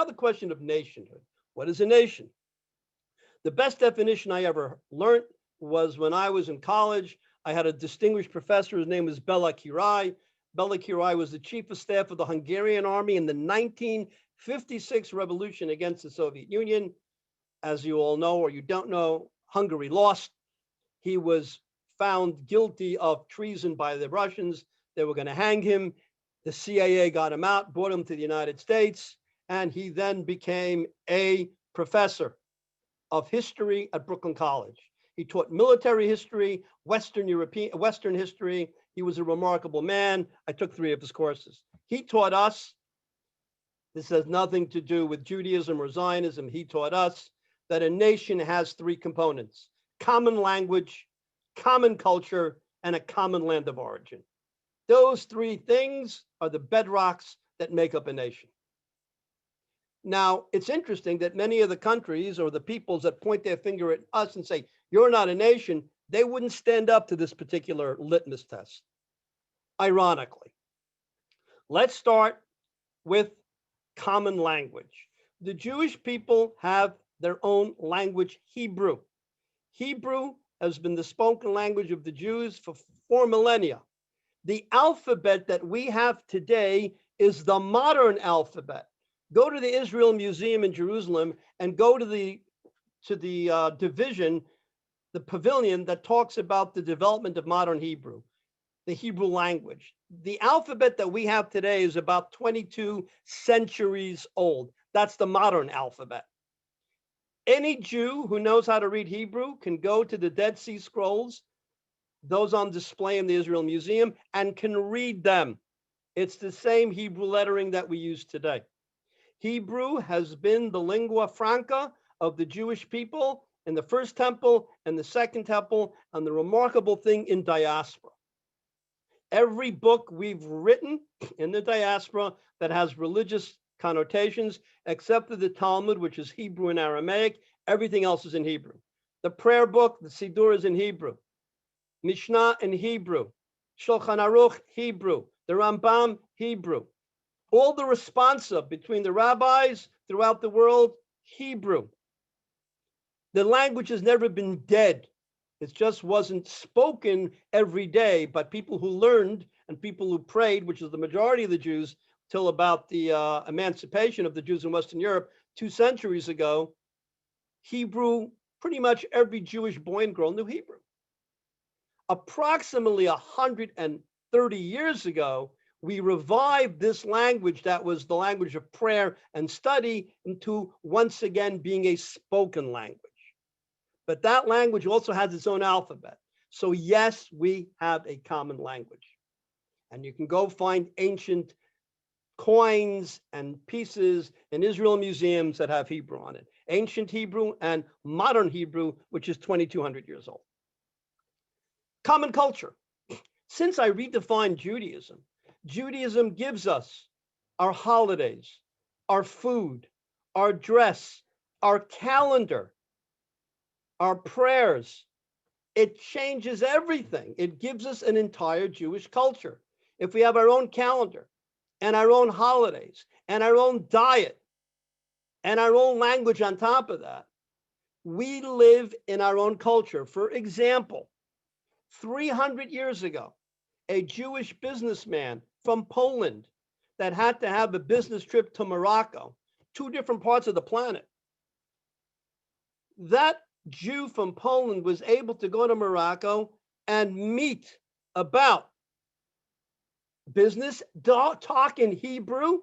Now the question of nationhood. What is a nation? The best definition I ever learned was when I was in college. I had a distinguished professor. His name was Bela Kirai. Bela Kirai was the chief of staff of the Hungarian army in the 1956 revolution against the Soviet Union. As you all know, or you don't know, Hungary lost. He was found guilty of treason by the Russians. They were going to hang him. The CIA got him out, brought him to the United States, and he then became a professor of history at Brooklyn College. He taught military history, Western history. He was a remarkable man. I took 3 of his courses. He taught us, this has nothing to do with Judaism or Zionism, he taught us that a nation has 3 components: common language, common culture, and a common land of origin. Those 3 things are the bedrocks that make up a nation. Now, it's interesting that many of the countries or the peoples that point their finger at us and say, you're not a nation, they wouldn't stand up to this particular litmus test, ironically. Let's start with common language. The Jewish people have their own language, Hebrew. Hebrew has been the spoken language of the Jews for 4 millennia. The alphabet that we have today is the modern alphabet. Go to the Israel Museum in Jerusalem and go to the division, the pavilion that talks about the development of modern Hebrew, the Hebrew language. The alphabet that we have today is about 22 centuries old. That's the modern alphabet. Any Jew who knows how to read Hebrew can go to the Dead Sea Scrolls, those on display in the Israel Museum, and can read them. It's the same Hebrew lettering that we use today. Hebrew has been the lingua franca of the Jewish people in the First Temple and the Second Temple, and the remarkable thing in diaspora. Every book we've written in the diaspora that has religious connotations, except for the Talmud, which is Hebrew and Aramaic, everything else is in Hebrew. The prayer book, the Siddur, is in Hebrew. Mishnah in Hebrew. Shulchan Aruch, Hebrew. The Rambam, Hebrew. All the responsa between the rabbis throughout the world, Hebrew. The language has never been dead. It just wasn't spoken every day, but people who learned and people who prayed, which is the majority of the Jews, till about the emancipation of the Jews in Western Europe 2 centuries ago, Hebrew, pretty much every Jewish boy and girl knew Hebrew. Approximately 130 years ago, we revived this language that was the language of prayer and study into once again being a spoken language. But that language also has its own alphabet. So yes, we have a common language. And you can go find ancient coins and pieces in Israel museums that have Hebrew on it. Ancient Hebrew and modern Hebrew, which is 2,200 years old. Common culture. Since I redefined Judaism, Judaism gives us our holidays, our food, our dress, our calendar, our prayers. It changes everything. It gives us an entire Jewish culture. If we have our own calendar and our own holidays and our own diet and our own language on top of that, we live in our own culture. For example, 300 years ago, a Jewish businessman from Poland that had to have a business trip to Morocco, 2 different parts of the planet. That Jew from Poland was able to go to Morocco and meet about business, talk in Hebrew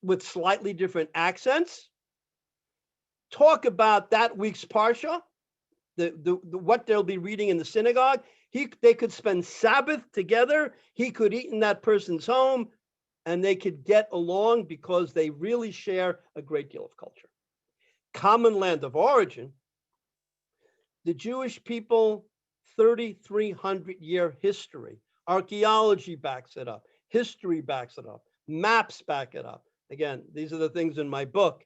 with slightly different accents, talk about that week's Parsha, what they'll be reading in the synagogue. They could spend Sabbath together. He could eat in that person's home, and they could get along because they really share a great deal of culture. Common land of origin. The Jewish people, 3,300-year history. Archaeology backs it up. History backs it up. Maps back it up. Again, these are the things in my book.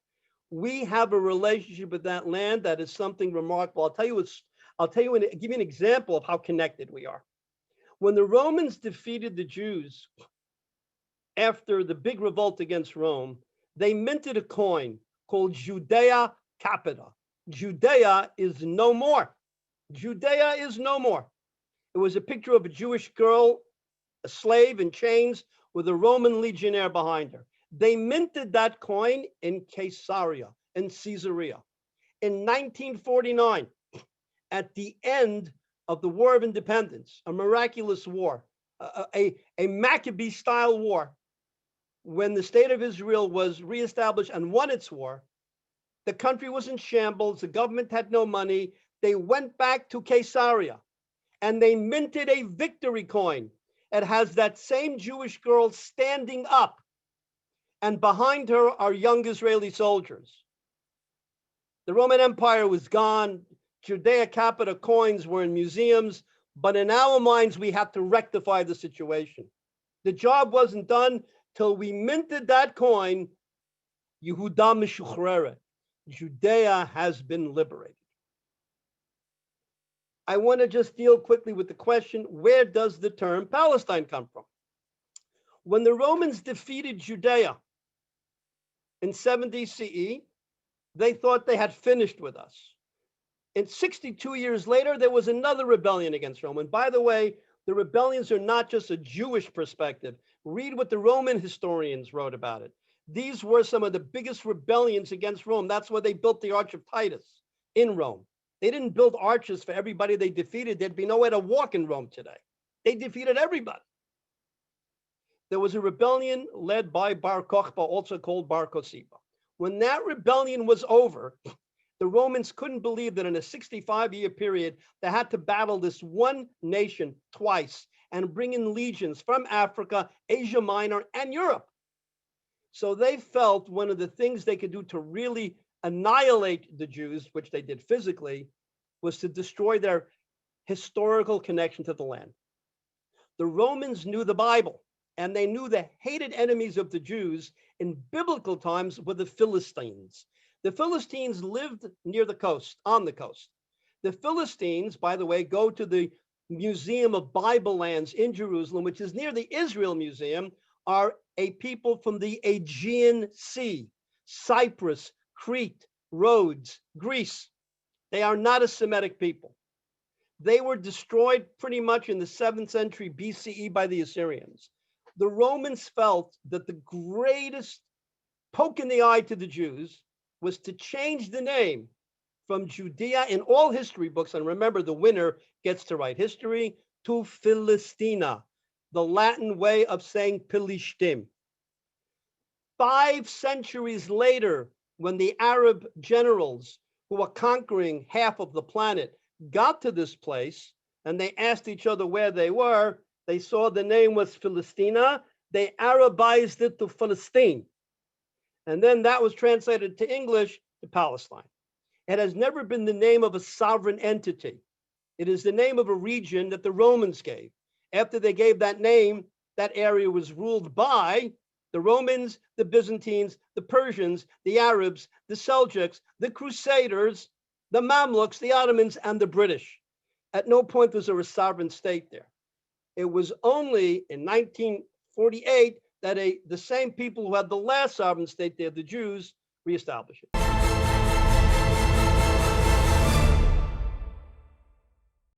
We have a relationship with that land that is something remarkable. Give you an example of how connected we are. When the Romans defeated the Jews after the big revolt against Rome, They minted a coin called Judea Capita. Judea is no more. Judea is no more. It was a picture of a Jewish girl, a slave in chains, with a Roman legionnaire behind her. They minted that coin in Caesarea, in Caesarea. In 1949, at the end of the War of Independence, a miraculous war, a Maccabee-style war, when the state of Israel was reestablished and won its war, the country was in shambles, the government had no money. They went back to Caesarea and they minted a victory coin. It has that same Jewish girl standing up, and behind her are young Israeli soldiers. The Roman Empire was gone. Judea Capita coins were in museums, but in our minds, we had to rectify the situation. The job wasn't done till we minted that coin, Yehuda Meshuchreret. Judea has been liberated. I want to just deal quickly with the question, where does the term Palestine come from? When the Romans defeated Judea in 70 CE, they thought they had finished with us. And 62 years later, there was another rebellion against Rome. And by the way, the rebellions are not just a Jewish perspective. Read what the Roman historians wrote about it. These were some of the biggest rebellions against Rome. That's why they built the Arch of Titus in Rome. They didn't build arches for everybody they defeated. There'd be nowhere to walk in Rome today. They defeated everybody. There was a rebellion led by Bar Kokhba, also called Bar Kosiba. When that rebellion was over, the Romans couldn't believe that in a 65-year period, they had to battle this one nation twice and bring in legions from Africa, Asia Minor, and Europe. So they felt one of the things they could do to really annihilate the Jews, which they did physically, was to destroy their historical connection to the land. The Romans knew the Bible, and they knew the hated enemies of the Jews in biblical times were the Philistines. The Philistines lived near the coast, on the coast. The Philistines, by the way, go to the Museum of Bible Lands in Jerusalem, which is near the Israel Museum, are a people from the Aegean Sea, Cyprus, Crete, Rhodes, Greece. They are not a Semitic people. They were destroyed pretty much in the 7th century BCE by the Assyrians. The Romans felt that the greatest poke in the eye to the Jews was to change the name from Judea in all history books, and remember, the winner gets to write history, to Philistina, the Latin way of saying Pilishtim. 5 centuries later, when the Arab generals who were conquering half of the planet got to this place and they asked each other where they were, they saw the name was Philistina, they Arabized it to Philistine. And then that was translated to English to Palestine. It has never been the name of a sovereign entity. It is the name of a region that the Romans gave. After they gave that name, that area was ruled by the Romans, the Byzantines, the Persians, the Arabs, the Seljuks, the Crusaders, the Mamluks, the Ottomans, and the British. At no point was there a sovereign state there. It was only in 1948 that the same people who had the last sovereign state there, the Jews, reestablished it.